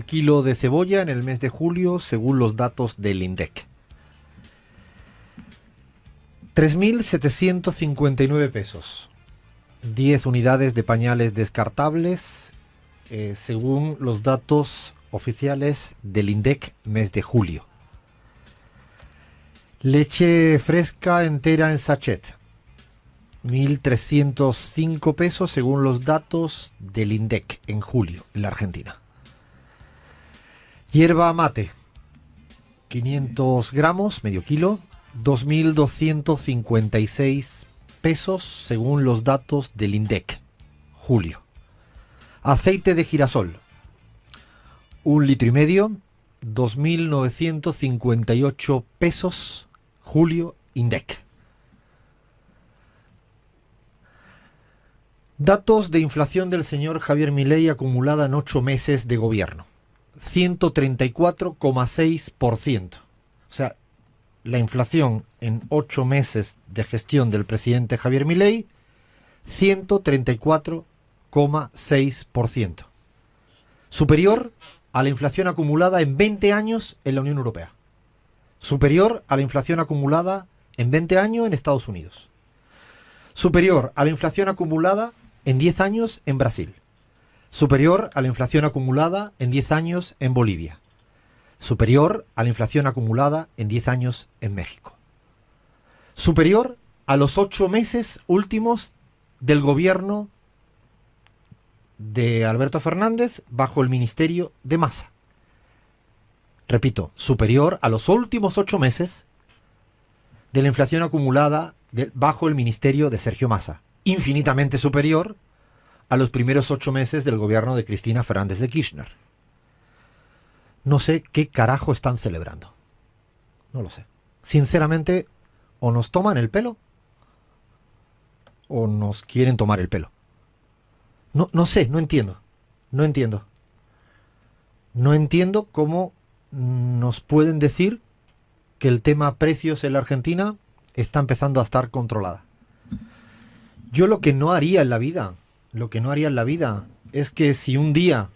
kilo de cebolla en el mes de julio según los datos del INDEC? 3.759 pesos. 10 unidades de pañales descartables según los datos oficiales del INDEC mes de julio. Leche fresca entera en sachet. 1.305 pesos según los datos del INDEC en julio en la Argentina. Hierba mate, 500 gramos, medio kilo, 2.256 pesos según los datos del INDEC, julio. Aceite de girasol, 1,5 litros, 2.958 pesos, julio, INDEC. Datos de inflación del señor Javier Milei acumulada en 8 meses de gobierno. 134,6%. O sea, la inflación en 8 meses de gestión del presidente Javier Milei, 134,6%. Superior a la inflación acumulada en 20 años en la Unión Europea. Superior a la inflación acumulada en 20 años en Estados Unidos. Superior a la inflación acumulada en 10 años en Brasil. Superior a la inflación acumulada en 10 años en Bolivia. Superior a la inflación acumulada en 10 años en México. Superior a los 8 meses últimos del gobierno de Alberto Fernández bajo el ministerio de Massa. Repito, superior a los últimos 8 meses de la inflación acumulada bajo el ministerio de Sergio Massa. Infinitamente superior a los primeros 8 meses del gobierno de Cristina Fernández de Kirchner. No sé qué carajo están celebrando. No lo sé. Sinceramente, o nos toman el pelo o nos quieren tomar el pelo. No sé, no entiendo. No entiendo. No entiendo cómo nos pueden decir que el tema precios en la Argentina está empezando a estar controlada. Yo lo que no haría en la vida es que si un día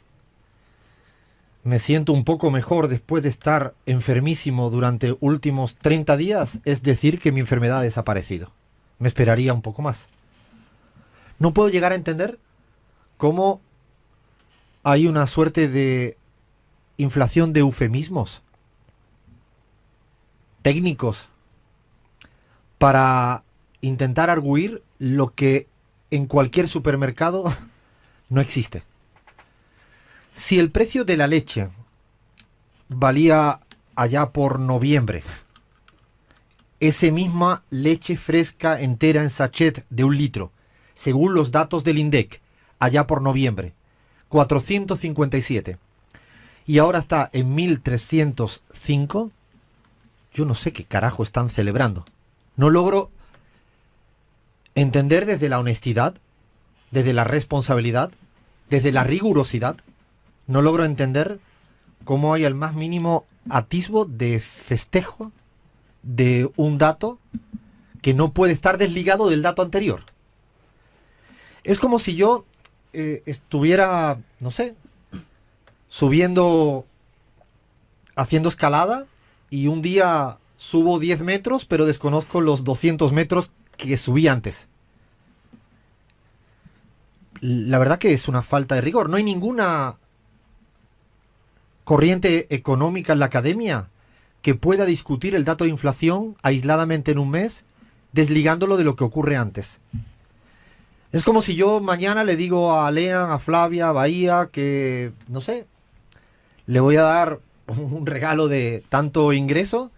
me siento un poco mejor después de estar enfermísimo durante últimos 30 días, es decir que mi enfermedad ha desaparecido. Me esperaría un poco más. No puedo llegar a entender cómo hay una suerte de inflación de eufemismos técnicos para intentar arguir lo que en cualquier supermercado no existe. Si el precio de la leche valía allá por noviembre, esa misma leche fresca entera en sachet de 1 litro, según los datos del INDEC, allá por noviembre, 457, y ahora está en 1.305, yo no sé qué carajo están celebrando. No logro entender desde la honestidad, desde la responsabilidad, desde la rigurosidad, no logro entender cómo hay el más mínimo atisbo de festejo de un dato que no puede estar desligado del dato anterior. Es como si yo estuviera, no sé, subiendo, haciendo escalada, y un día subo 10 metros, pero desconozco los 200 metros que subí antes. La verdad que es una falta de rigor. No hay ninguna corriente económica en la academia que pueda discutir el dato de inflación aisladamente en un mes, desligándolo de lo que ocurre antes. Es como si yo mañana le digo a Lean, a Flavia, a Bahía, que, no sé, le voy a dar un regalo de tanto ingreso,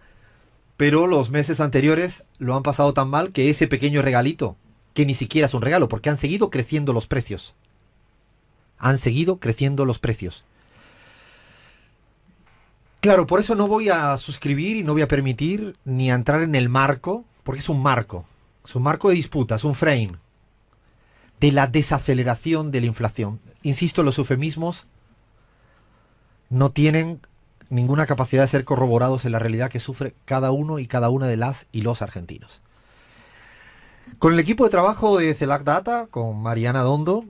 pero los meses anteriores lo han pasado tan mal que ese pequeño regalito, que ni siquiera es un regalo, porque han seguido creciendo los precios. Han seguido creciendo los precios. Claro, por eso no voy a suscribir y no voy a permitir ni a entrar en el marco, porque es un marco de disputa, es un frame de la desaceleración de la inflación. Insisto, los eufemismos no tienen ninguna capacidad de ser corroborados en la realidad que sufre cada uno y cada una de las y los argentinos. Con el equipo de trabajo de CELAC Data, con Mariana Dondo,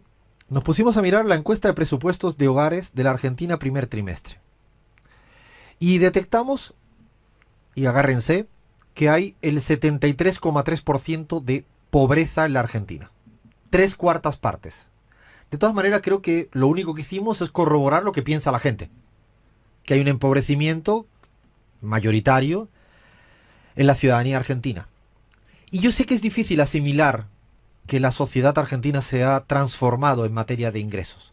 Nos pusimos a mirar la encuesta de presupuestos de hogares de la Argentina primer trimestre. Y detectamos, y agárrense, que hay el 73,3% de pobreza en la Argentina. 3/4 partes. De todas maneras, creo que lo único que hicimos es corroborar lo que piensa la gente. Que hay un empobrecimiento mayoritario en la ciudadanía argentina. Y yo sé que es difícil asimilar que la sociedad argentina se ha transformado en materia de ingresos.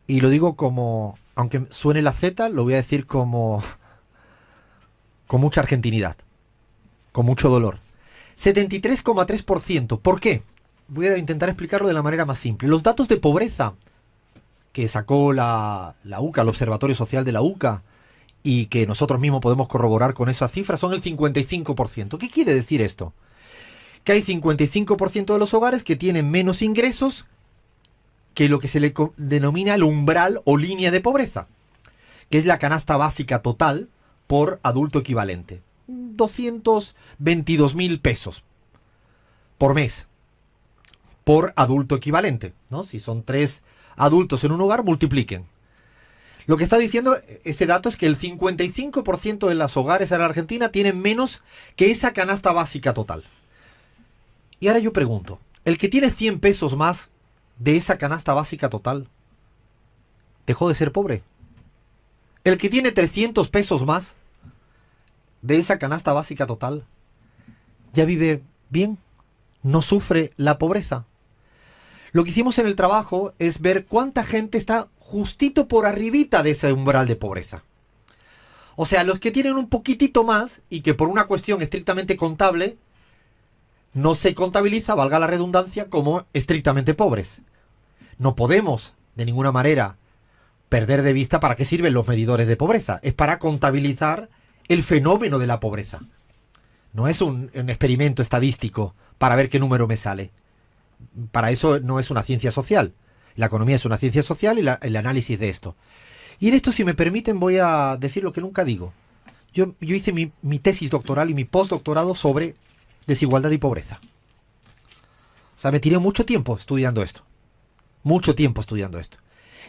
Y lo digo como, aunque suene la Z, lo voy a decir como con mucha argentinidad, con mucho dolor. 73,3%. ¿Por qué? Voy a intentar explicarlo de la manera más simple. Los datos de pobreza que sacó la UCA, el Observatorio Social de la UCA, y que nosotros mismos podemos corroborar con esa cifra, son el 55%. ¿Qué quiere decir esto? Que hay 55% de los hogares que tienen menos ingresos que lo que se le denomina el umbral o línea de pobreza, que es la canasta básica total por adulto equivalente. 222.000 pesos por mes por adulto equivalente, ¿no? Si son 3 adultos en un hogar, multipliquen. Lo que está diciendo ese dato es que el 55% de los hogares en la Argentina tienen menos que esa canasta básica total. Y ahora yo pregunto, ¿el que tiene 100 pesos más de esa canasta básica total dejó de ser pobre? ¿El que tiene 300 pesos más de esa canasta básica total ya vive bien? ¿No sufre la pobreza? Lo que hicimos en el trabajo es ver cuánta gente está justito por arribita de ese umbral de pobreza. O sea, los que tienen un poquitito más y que por una cuestión estrictamente contable no se contabiliza, valga la redundancia, como estrictamente pobres. No podemos, de ninguna manera, perder de vista para qué sirven los medidores de pobreza. Es para contabilizar el fenómeno de la pobreza. No es un experimento estadístico para ver qué número me sale. Para eso no es una ciencia social. La economía es una ciencia social y el análisis de esto. Y en esto, si me permiten, voy a decir lo que nunca digo. Yo hice mi tesis doctoral y mi postdoctorado sobre desigualdad y pobreza. O sea, me tiré mucho tiempo estudiando esto. Mucho tiempo estudiando esto.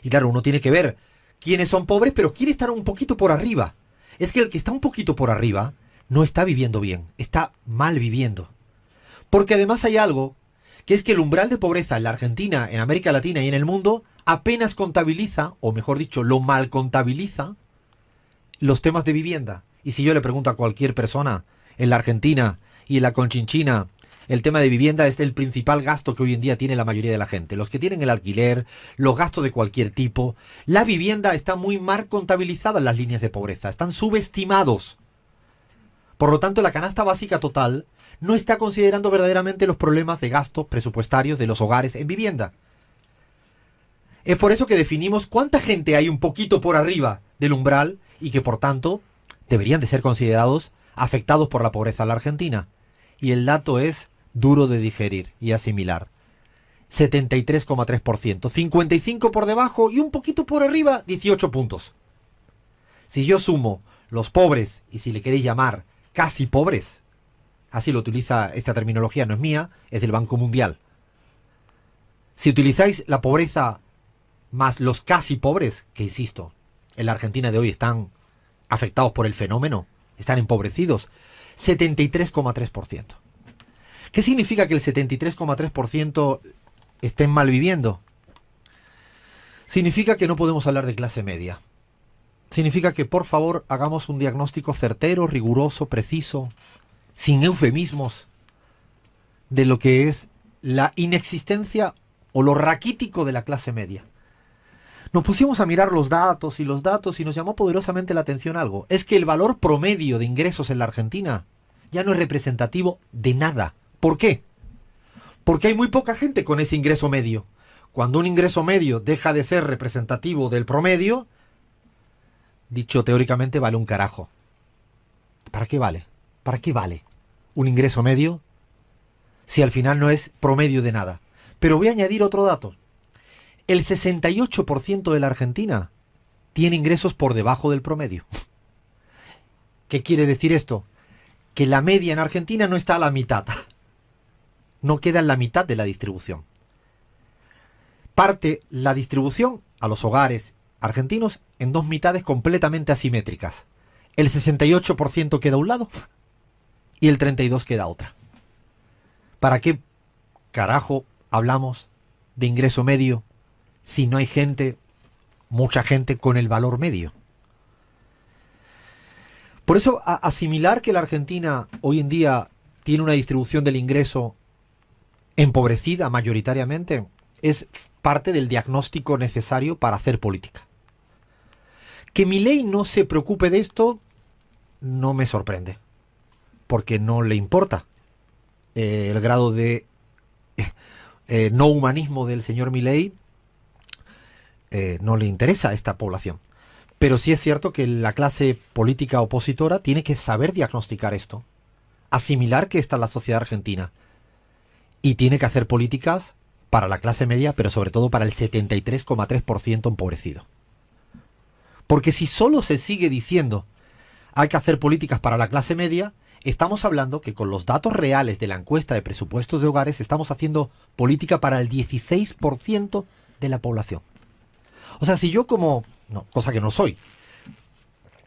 Y claro, uno tiene que ver quiénes son pobres, pero quién está un poquito por arriba. Es que el que está un poquito por arriba no está viviendo bien, está mal viviendo. Porque además hay algo, que es que el umbral de pobreza en la Argentina, en América Latina y en el mundo apenas contabiliza, o mejor dicho, lo mal contabiliza, los temas de vivienda. Y si yo le pregunto a cualquier persona en la Argentina y en la Conchinchina, el tema de vivienda es el principal gasto que hoy en día tiene la mayoría de la gente. Los que tienen el alquiler, los gastos de cualquier tipo. La vivienda está muy mal contabilizada en las líneas de pobreza, están subestimados. Por lo tanto, la canasta básica total no está considerando verdaderamente los problemas de gastos presupuestarios de los hogares en vivienda. Es por eso que definimos cuánta gente hay un poquito por arriba del umbral y que por tanto deberían de ser considerados afectados por la pobreza en la Argentina. Y el dato es duro de digerir y asimilar. 73,3%, 55 por debajo y un poquito por arriba, 18 puntos. Si yo sumo los pobres, y si le queréis llamar casi pobres, así lo utiliza esta terminología, no es mía, es del Banco Mundial. Si utilizáis la pobreza más los casi pobres, que insisto, en la Argentina de hoy están afectados por el fenómeno, están empobrecidos, 73,3%. ¿Qué significa que el 73,3% estén mal viviendo? Significa que no podemos hablar de clase media. Significa que, por favor, hagamos un diagnóstico certero, riguroso, preciso, sin eufemismos, de lo que es la inexistencia o lo raquítico de la clase media. Nos pusimos a mirar los datos y nos llamó poderosamente la atención algo. Es que el valor promedio de ingresos en la Argentina ya no es representativo de nada. ¿Por qué? Porque hay muy poca gente con ese ingreso medio. Cuando un ingreso medio deja de ser representativo del promedio, dicho teóricamente, vale un carajo. ¿Para qué vale? ¿Para qué vale un ingreso medio si al final no es promedio de nada? Pero voy a añadir otro dato. El 68% de la Argentina tiene ingresos por debajo del promedio. ¿Qué quiere decir esto? Que la media en Argentina no está a la mitad. No queda en la mitad de la distribución. parte la distribución a los hogares argentinos en dos mitades completamente asimétricas. El 68% queda a un lado y el 32% queda a otra. ¿Para qué carajo hablamos de ingreso medio si no hay gente, mucha gente con el valor medio? Por eso, asimilar que la Argentina hoy en día tiene una distribución del ingreso empobrecida mayoritariamente es parte del diagnóstico necesario para hacer política. Que Milei no se preocupe de esto no me sorprende, porque no le importa el grado de no humanismo del señor Milei, no le interesa a esta población. Pero sí es cierto que la clase política opositora tiene que saber diagnosticar esto, asimilar que esta es la sociedad argentina y tiene que hacer políticas para la clase media, pero sobre todo para el 73,3% empobrecido. Porque si solo se sigue diciendo hay que hacer políticas para la clase media, estamos hablando que con los datos reales de la encuesta de presupuestos de hogares estamos haciendo política para el 16% de la población. O sea, si yo como... No, cosa que no soy.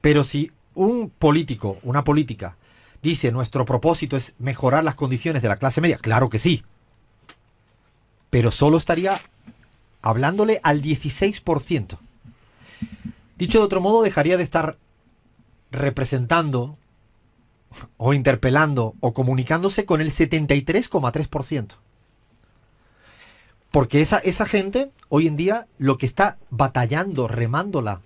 Pero si un político, una política, dice nuestro propósito es mejorar las condiciones de la clase media, claro que sí. Pero solo estaría hablándole al 16%. Dicho de otro modo, dejaría de estar representando o interpelando o comunicándose con el 73,3%. Porque esa gente, hoy en día, lo que está batallando, remándola,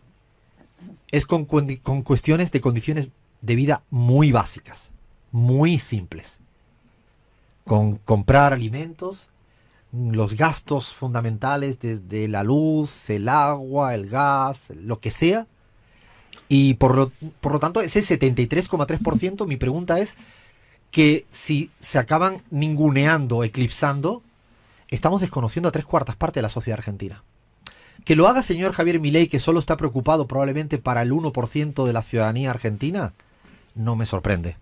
es con cuestiones de condiciones de vida muy básicas, muy simples. Con comprar alimentos, los gastos fundamentales desde la luz, el agua, el gas, lo que sea. Y por lo tanto, ese 73,3%, mi pregunta es que si se acaban ninguneando, eclipsando, estamos desconociendo a 3/4 de la sociedad argentina. Que lo haga señor Javier Milei, que solo está preocupado probablemente para el 1% de la ciudadanía argentina, no me sorprende.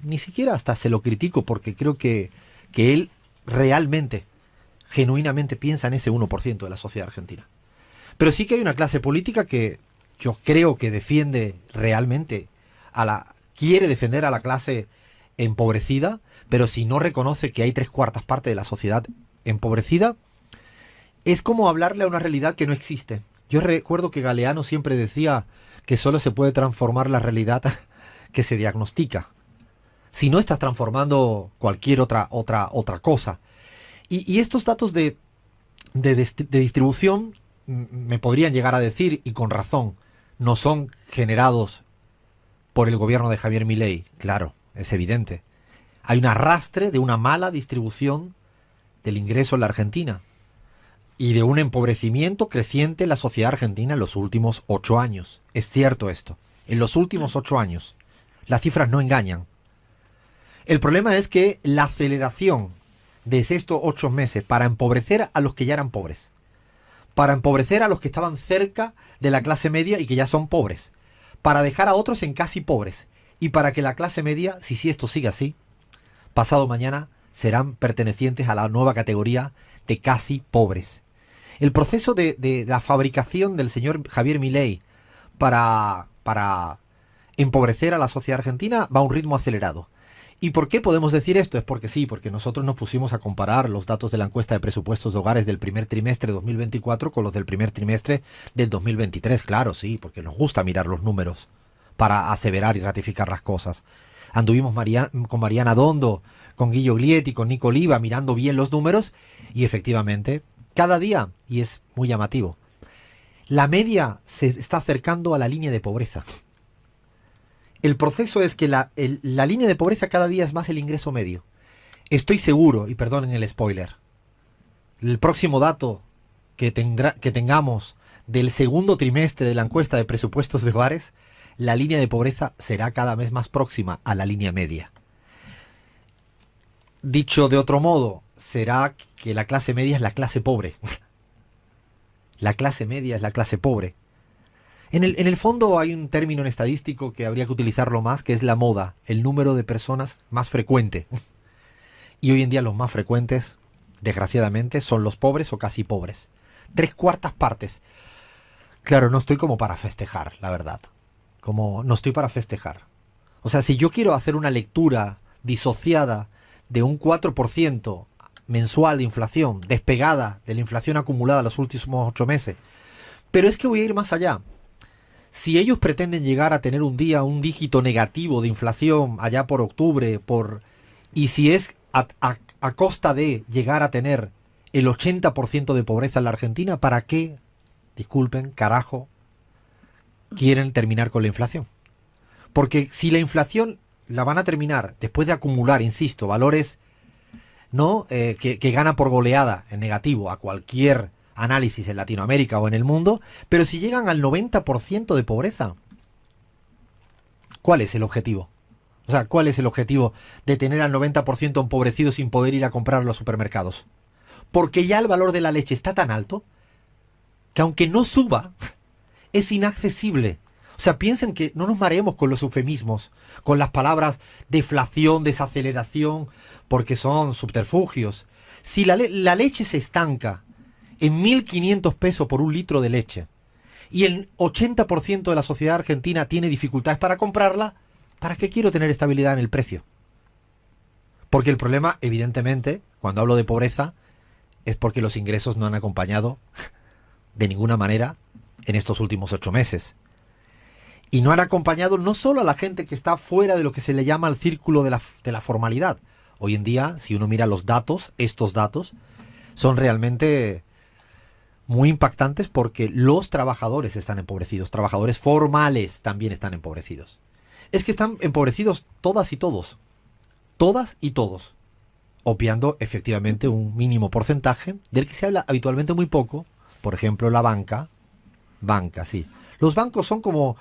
Ni siquiera hasta se lo critico, porque creo que él realmente, genuinamente piensa en ese 1% de la sociedad argentina. Pero sí que hay una clase política que yo creo que defiende realmente quiere defender a la clase empobrecida, pero si no reconoce que hay 3/4 de la sociedad empobrecida, es como hablarle a una realidad que no existe. Yo recuerdo que Galeano siempre decía que solo se puede transformar la realidad que se diagnostica. Si no, estás transformando cualquier otra cosa. Y estos datos de distribución me podrían llegar a decir, y con razón, no son generados por el gobierno de Javier Milei. Claro, es evidente. Hay un arrastre de una mala distribución del ingreso en la Argentina y de un empobrecimiento creciente en la sociedad argentina en los últimos 8 años. Es cierto esto. En los últimos 8 años. Las cifras no engañan. El problema es que la aceleración de estos 8 meses para empobrecer a los que ya eran pobres, para empobrecer a los que estaban cerca de la clase media y que ya son pobres, para dejar a otros en casi pobres, y para que la clase media, si esto sigue así, pasado mañana serán pertenecientes a la nueva categoría de casi pobres. El proceso de la fabricación del señor Javier Milei para empobrecer a la sociedad argentina va a un ritmo acelerado. ¿Y por qué podemos decir esto? Es porque sí, porque nosotros nos pusimos a comparar los datos de la encuesta de presupuestos de hogares del primer trimestre de 2024 con los del primer trimestre del 2023. Claro, sí, porque nos gusta mirar los números para aseverar y ratificar las cosas. Anduvimos con Mariana Dondo, con Guillo Glietti, con Nico Oliva, mirando bien los números, y efectivamente, cada día, y es muy llamativo, la media se está acercando a la línea de pobreza. El proceso es que la línea de pobreza cada día es más el ingreso medio. Estoy seguro, y perdonen el spoiler, el próximo dato que tengamos del segundo trimestre de la encuesta de presupuestos de hogares, la línea de pobreza será cada vez más próxima a la línea media. Dicho de otro modo, será que la clase media es la clase pobre. La clase media es la clase pobre. En el fondo hay un término en estadístico que habría que utilizarlo más, que es la moda, el número de personas más frecuente. Y hoy en día los más frecuentes, desgraciadamente, son los pobres o casi pobres. 3/4 partes. Claro, no estoy como para festejar, la verdad. Como no estoy para festejar. O sea, si yo quiero hacer una lectura disociada de un 4% mensual de inflación, despegada de la inflación acumulada los últimos 8 meses, pero es que voy a ir más allá. Si ellos pretenden llegar a tener un día un dígito negativo de inflación allá por octubre, y si es a costa de llegar a tener el 80% de pobreza en la Argentina, ¿para qué, disculpen, carajo, quieren terminar con la inflación? Porque si la inflación la van a terminar después de acumular, insisto, valores, ¿no? Que gana por goleada en negativo a cualquier análisis en Latinoamérica o en el mundo, pero si llegan al 90% de pobreza, ¿cuál es el objetivo? O sea, ¿cuál es el objetivo de tener al 90% empobrecido sin poder ir a comprar a los supermercados? Porque ya el valor de la leche está tan alto que aunque no suba, es inaccesible. O sea, piensen que no nos mareemos con los eufemismos, con las palabras deflación, desaceleración, porque son subterfugios. Si la leche se estanca en 1.500 pesos por un litro de leche y el 80% de la sociedad argentina tiene dificultades para comprarla, ¿para qué quiero tener estabilidad en el precio? Porque el problema, evidentemente, cuando hablo de pobreza, es porque los ingresos no han acompañado de ninguna manera en estos últimos 8 meses. Y no han acompañado no solo a la gente que está fuera de lo que se le llama el círculo de la formalidad. Hoy en día, si uno mira los datos, estos datos son realmente muy impactantes porque los trabajadores están empobrecidos. Trabajadores formales también están empobrecidos. Es que están empobrecidos todas y todos. Todas y todos. Obviando efectivamente un mínimo porcentaje del que se habla habitualmente muy poco. Por ejemplo, la banca. Banca, sí. Los bancos son como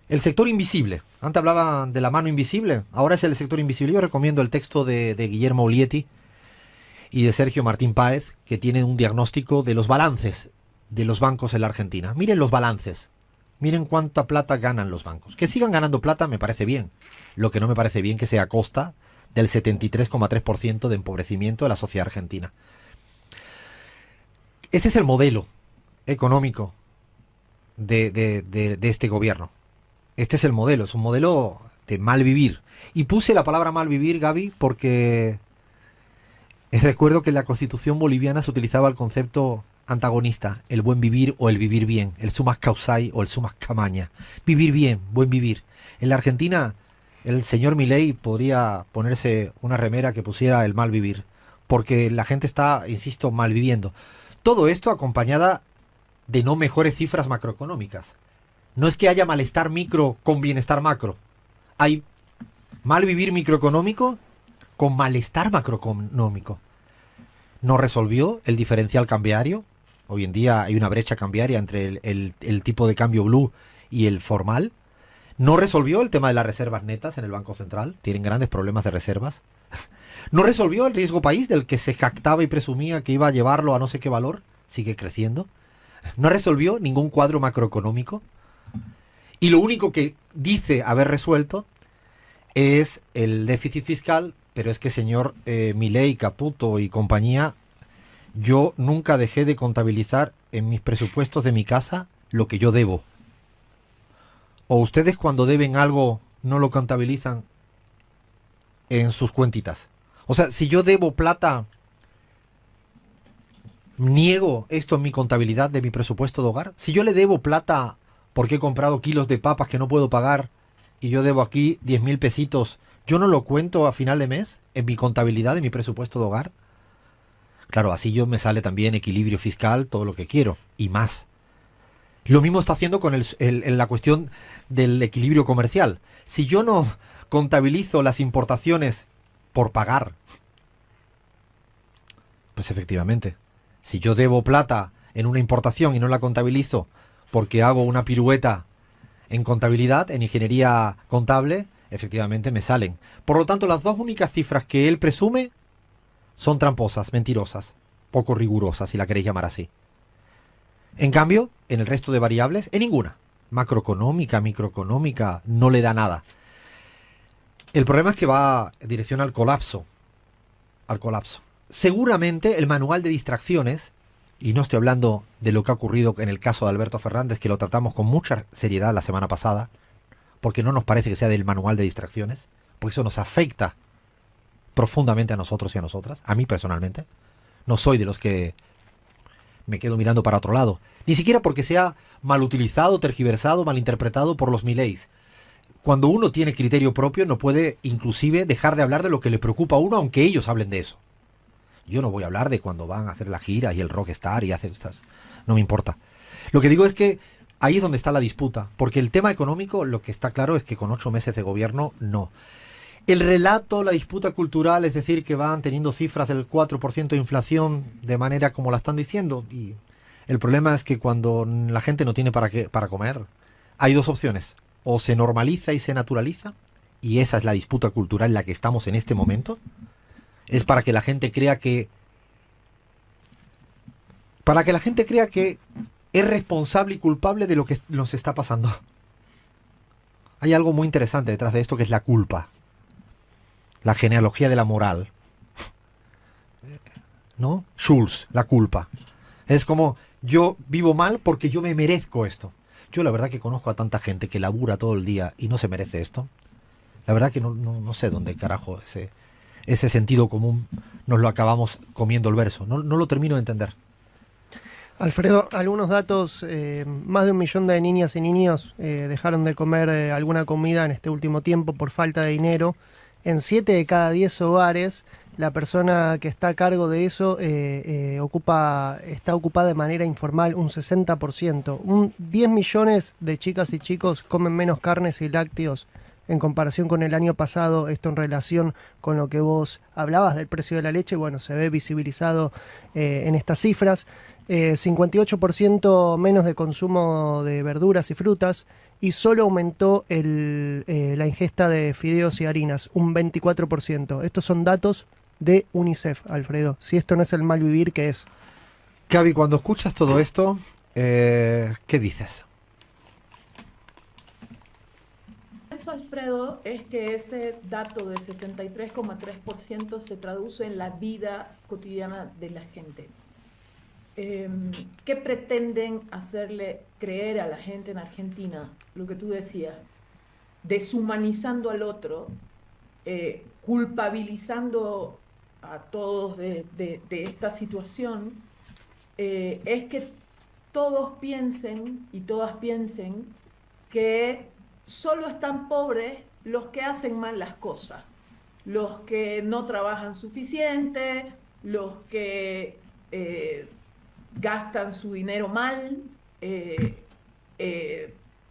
el sector invisible. Antes hablaban de la mano invisible, ahora es el sector invisible. Yo recomiendo el texto de Guillermo Olieti y de Sergio Martín Páez, que tienen un diagnóstico de los balances de los bancos en la Argentina. Miren los balances, miren cuánta plata ganan los bancos. Que sigan ganando plata me parece bien. Lo que no me parece bien que sea a costa del 73,3% de empobrecimiento de la sociedad argentina. Este es el modelo económico de este gobierno. Este es el modelo, es un modelo de mal vivir. Y puse la palabra mal vivir, Gaby, porque recuerdo que en la Constitución boliviana se utilizaba el concepto antagonista, el buen vivir o el vivir bien, el sumas causai o el sumas camaña. Vivir bien, buen vivir. En la Argentina, el señor Milei podría ponerse una remera que pusiera el mal vivir, porque la gente está, insisto, mal viviendo. Todo esto acompañada de no mejores cifras macroeconómicas. No es que haya malestar micro con bienestar macro. Hay mal vivir microeconómico con malestar macroeconómico. No resolvió el diferencial cambiario. Hoy en día hay una brecha cambiaria entre el tipo de cambio blue y el formal. No resolvió el tema de las reservas netas en el Banco Central. Tienen grandes problemas de reservas. No resolvió el riesgo país del que se jactaba y presumía que iba a llevarlo a no sé qué valor. Sigue creciendo. No resolvió ningún cuadro macroeconómico. Y lo único que dice haber resuelto es el déficit fiscal, pero es que señor Milei, Caputo y compañía, yo nunca dejé de contabilizar en mis presupuestos de mi casa lo que yo debo. ¿O ustedes cuando deben algo no lo contabilizan en sus cuentitas? O sea, si yo debo plata, niego esto en mi contabilidad de mi presupuesto de hogar. Si yo le debo plata porque he comprado kilos de papas que no puedo pagar y yo debo aquí 10.000 pesitos, ¿yo no lo cuento a final de mes en mi contabilidad de mi presupuesto de hogar? Claro, así yo me sale también equilibrio fiscal, todo lo que quiero y más. Lo mismo está haciendo con la cuestión del equilibrio comercial. Si yo no contabilizo las importaciones por pagar, pues efectivamente, si yo debo plata en una importación y no la contabilizo porque hago una pirueta en contabilidad, en ingeniería contable, efectivamente me salen. Por lo tanto, las dos únicas cifras que él presume son tramposas, mentirosas, poco rigurosas, si la queréis llamar así. En cambio, en el resto de variables, en ninguna. Macroeconómica, microeconómica, no le da nada. El problema es que va en dirección al colapso. Al colapso. Seguramente el manual de distracciones y no estoy hablando de lo que ha ocurrido en el caso de Alberto Fernández, que lo tratamos con mucha seriedad la semana pasada, porque no nos parece que sea del manual de distracciones, porque eso nos afecta profundamente a nosotros y a nosotras, a mí personalmente. No soy de los que me quedo mirando para otro lado, ni siquiera porque sea mal utilizado, tergiversado, malinterpretado por los mileis. Cuando uno tiene criterio propio no puede inclusive dejar de hablar de lo que le preocupa a uno, aunque ellos hablen de eso. Yo no voy a hablar de cuando van a hacer la gira y el rockstar y hacen estas... No me importa. Lo que digo es que ahí es donde está la disputa, porque el tema económico, lo que está claro es que con 8 meses de gobierno, no. El relato, la disputa cultural, es decir, que van teniendo cifras del 4% de inflación de manera como la están diciendo, y el problema es que cuando la gente no tiene para comer, hay dos opciones. O se normaliza y se naturaliza, y esa es la disputa cultural en la que estamos en este momento, es para que la gente crea que... Para que la gente crea que es responsable y culpable de lo que nos está pasando. Hay algo muy interesante detrás de esto, que es la culpa. La genealogía de la moral. ¿No? Schulz, la culpa. Es como, yo vivo mal porque yo me merezco esto. Yo la verdad que conozco a tanta gente que labura todo el día y no se merece esto. La verdad que no sé dónde carajo ese sentido común nos lo acabamos comiendo el verso. No lo termino de entender. Alfredo, algunos datos, más de 1 millón de niñas y niños dejaron de comer alguna comida en este último tiempo por falta de dinero. En 7 de cada 10 hogares, la persona que está a cargo de eso está ocupada de manera informal, un 60%. 10 millones de chicas y chicos comen menos carnes y lácteos en comparación con el año pasado. Esto en relación con lo que vos hablabas del precio de la leche, bueno, se ve visibilizado en estas cifras. 58% menos de consumo de verduras y frutas, y solo aumentó la ingesta de fideos y harinas, un 24%. Estos son datos de UNICEF, Alfredo. Si esto no es el mal vivir, ¿qué es? Gaby, cuando escuchas todo esto, ¿qué dices? Alfredo, es que ese dato de 73,3% se traduce en la vida cotidiana de la gente. ¿Qué pretenden hacerle creer a la gente en Argentina? Lo que tú decías, deshumanizando al otro, culpabilizando a todos de esta situación, es que todos piensen y todas piensen que solo están pobres los que hacen mal las cosas, los que no trabajan suficiente, los que gastan su dinero mal,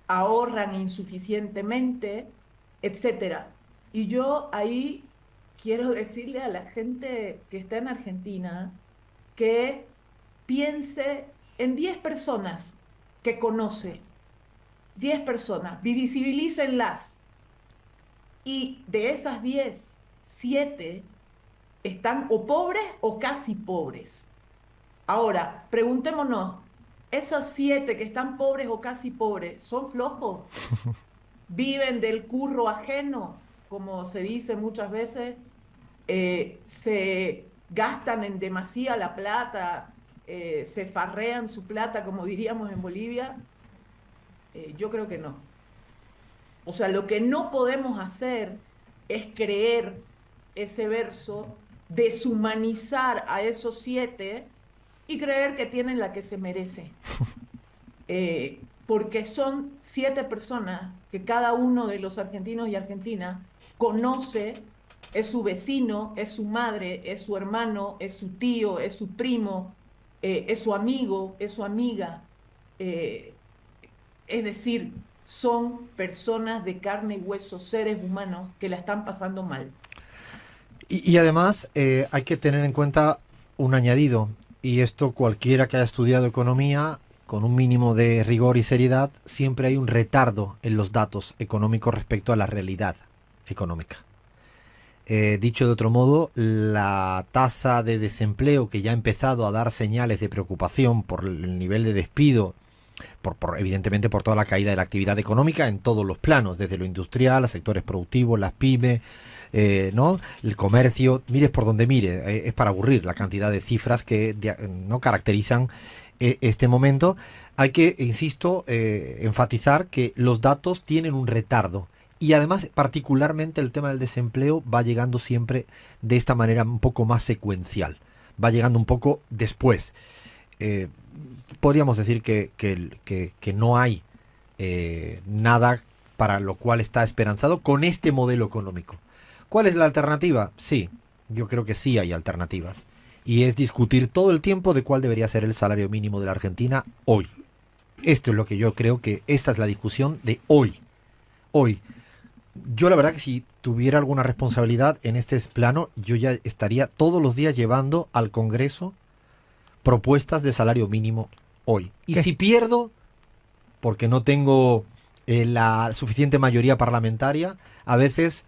ahorran insuficientemente, etc. Y yo ahí quiero decirle a la gente que está en Argentina que piense en 10 personas que conoce, 10 personas, visibilícenlas. Y de esas 10, 7 están o pobres o casi pobres. Ahora, preguntémonos, ¿esos 7 que están pobres o casi pobres son flojos? ¿Viven del curro ajeno, como se dice muchas veces? ¿Se gastan en demasía la plata? ¿Se farrean su plata, como diríamos en Bolivia? Yo creo que no. O sea, lo que no podemos hacer es creer ese verso, deshumanizar a esos 7 y creer que tienen la que se merece. Porque son 7 personas que cada uno de los argentinos y argentinas conoce, es su vecino, es su madre, es su hermano, es su tío, es su primo, es su amigo, es su amiga. Es decir, son personas de carne y hueso, seres humanos que la están pasando mal. Y además hay que tener en cuenta un añadido, y esto cualquiera que haya estudiado economía, con un mínimo de rigor y seriedad, siempre hay un retardo en los datos económicos respecto a la realidad económica. Dicho de otro modo, la tasa de desempleo, que ya ha empezado a dar señales de preocupación por el nivel de despido, evidentemente por toda la caída de la actividad económica en todos los planos, desde lo industrial, los sectores productivos, las pymes, ¿no? El comercio, mires por donde mire, es para aburrir la cantidad de cifras que no caracterizan este momento. Hay que, insisto, enfatizar que los datos tienen un retardo. Y además, particularmente el tema del desempleo va llegando siempre de esta manera un poco más secuencial. Va llegando un poco después. Podríamos decir que no hay nada para lo cual está esperanzado con este modelo económico. ¿Cuál es la alternativa? Sí, yo creo que sí hay alternativas. Y es discutir todo el tiempo de cuál debería ser el salario mínimo de la Argentina hoy. Esto es lo que yo creo que esta es la discusión de hoy. Hoy. Yo la verdad que si tuviera alguna responsabilidad en este plano, yo ya estaría todos los días llevando al Congreso propuestas de salario mínimo hoy. Y si pierdo, porque no tengo la suficiente mayoría parlamentaria, a veces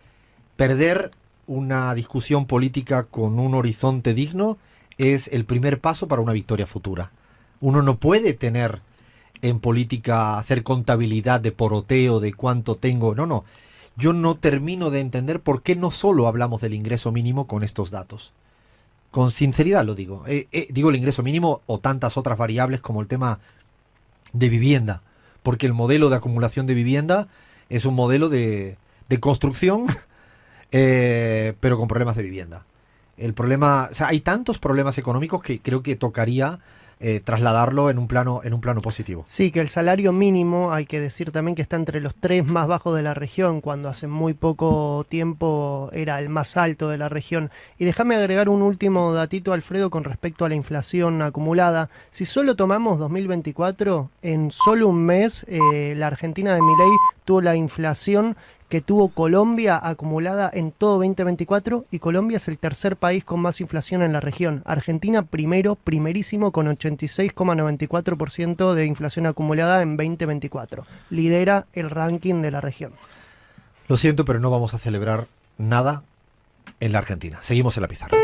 perder una discusión política con un horizonte digno es el primer paso para una victoria futura. Uno no puede tener en política, hacer contabilidad de poroteo, de cuánto tengo. No, no. Yo no termino de entender por qué no solo hablamos del ingreso mínimo con estos datos. Con sinceridad lo digo. Digo el ingreso mínimo o tantas otras variables como el tema de vivienda. Porque el modelo de acumulación de vivienda es un modelo de construcción, pero con problemas de vivienda. El problema, o sea, hay tantos problemas económicos que creo que tocaría trasladarlo en un plano positivo. Sí, que el salario mínimo, hay que decir también que está entre los 3 más bajos de la región, cuando hace muy poco tiempo era el más alto de la región. Y déjame agregar un último datito, Alfredo, con respecto a la inflación acumulada. Si solo tomamos 2024, en solo un mes, la Argentina de Milei tuvo la inflación que tuvo Colombia acumulada en todo 2024, y Colombia es el tercer país con más inflación en la región. Argentina primerísimo con 86,94% de inflación acumulada en 2024. Lidera el ranking de la región. Lo siento, pero no vamos a celebrar nada en la Argentina. Seguimos en la pizarra.